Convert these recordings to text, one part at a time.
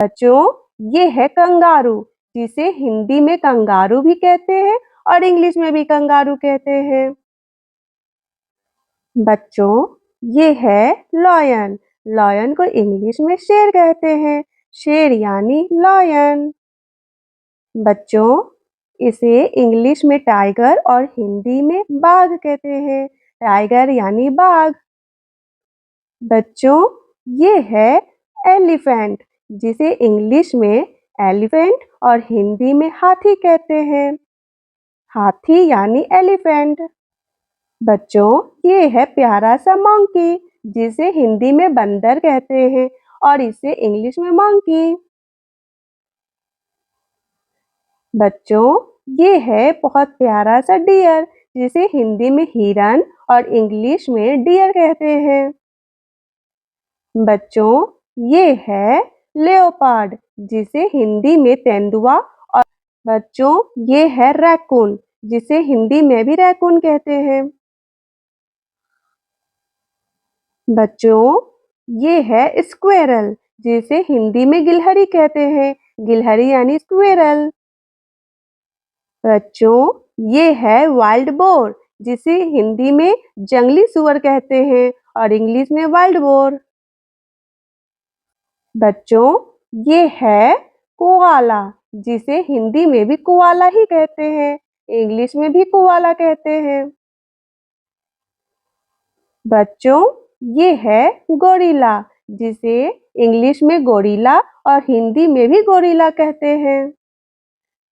बच्चों, ये है कंगारू, जिसे हिंदी में कंगारू भी कहते हैं और इंग्लिश में भी कंगारू कहते हैं। बच्चों, ये है लॉयन। लॉयन को इंग्लिश में शेर कहते हैं। शेर यानी लॉयन। बच्चों, इसे इंग्लिश में टाइगर और हिंदी में बाघ कहते हैं। टाइगर यानी बाघ। बच्चों, ये है एलिफेंट, जिसे इंग्लिश में एलिफेंट और हिंदी में हाथी कहते हैं। हाथी यानी एलिफेंट। बच्चों, ये है प्यारा सा मंकी, जिसे हिंदी में बंदर कहते हैं और इसे इंग्लिश में मंकी। बच्चों, ये है बहुत प्यारा सा डियर, जिसे हिंदी में हिरन और इंग्लिश में डियर कहते हैं। बच्चों, ये है लेओपार्ड, जिसे हिंदी में तेंदुआ और बच्चों, ये है रैकून, जिसे हिंदी में भी रैकून कहते हैं। बच्चों, ये है स्क्वेरल, जिसे हिंदी में गिलहरी कहते हैं। गिलहरी यानी स्क्वेरल। बच्चों, ये है वाइल्ड बोर, जिसे हिंदी में जंगली सुअर कहते हैं और इंग्लिश में वाइल्ड बोर। बच्चों, ये है कोआला, जिसे हिंदी में भी कोआला ही कहते हैं, इंग्लिश में भी कोआला कहते हैं। बच्चों, ये है गोरिल्ला, जिसे इंग्लिश में गोरिल्ला और हिंदी में भी गोरिल्ला कहते हैं।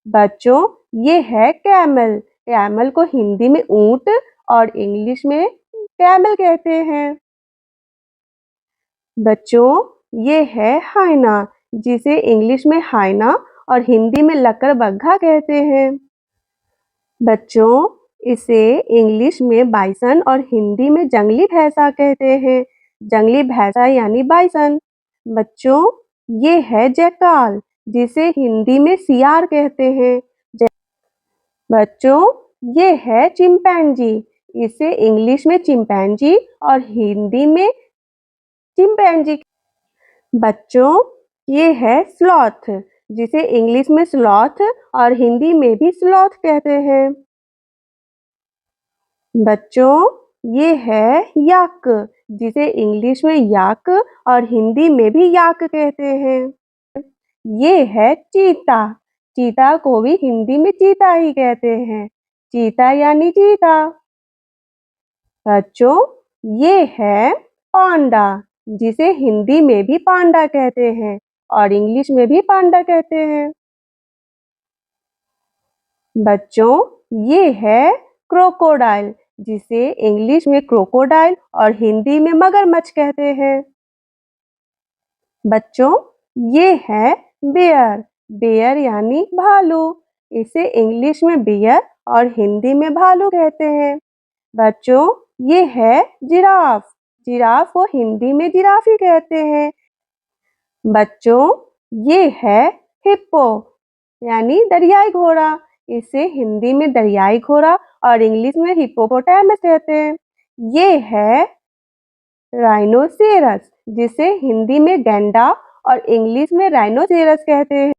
बच्चों, ये है कैमल। कैमल को हिंदी में ऊंट और इंग्लिश में कैमल कहते हैं। बच्चों, ये है हाइना, जिसे इंग्लिश में हाइना और हिंदी में लकड़बग्घा कहते हैं। बच्चों, इसे इंग्लिश में बाइसन और हिंदी में जंगली भैंसा कहते हैं। जंगली भैंसा यानी बाइसन। बच्चों, ये है जैकाल, जिसे हिंदी में सियार कहते हैं। बच्चों, ये है चिंपैंजी। इसे इंग्लिश में चिंपैंजी और हिंदी में चिंपैंजी। बच्चों, ये है स्लॉथ, जिसे इंग्लिश में स्लॉथ और हिंदी में भी स्लॉथ कहते हैं। बच्चों, ये है याक, जिसे इंग्लिश में याक और हिंदी में भी याक कहते हैं। ये है चीता। चीता को भी हिंदी में चीता ही कहते हैं। चीता यानी चीता। बच्चों, ये है पांडा, जिसे हिंदी में भी पांडा कहते हैं और इंग्लिश में भी पांडा कहते हैं। बच्चों, ये है क्रोकोडाइल, जिसे इंग्लिश में क्रोकोडाइल और हिंदी में मगरमच्छ कहते हैं। बच्चों, ये है बेयर। बेयर यानी भालू। इसे इंग्लिश में बियर और हिंदी में भालू कहते हैं। बच्चों, ये है जिराफ। जिराफ को हिंदी में जिराफ ही कहते हैं। बच्चों, ये है हिप्पो यानी दरियाई घोड़ा। इसे हिंदी में दरियाई घोड़ा और इंग्लिश में हिप्पोपोटामस कहते हैं। ये है राइनोसेरस, जिसे हिंदी में गैंडा और इंग्लिश में राइनोसेरस कहते हैं।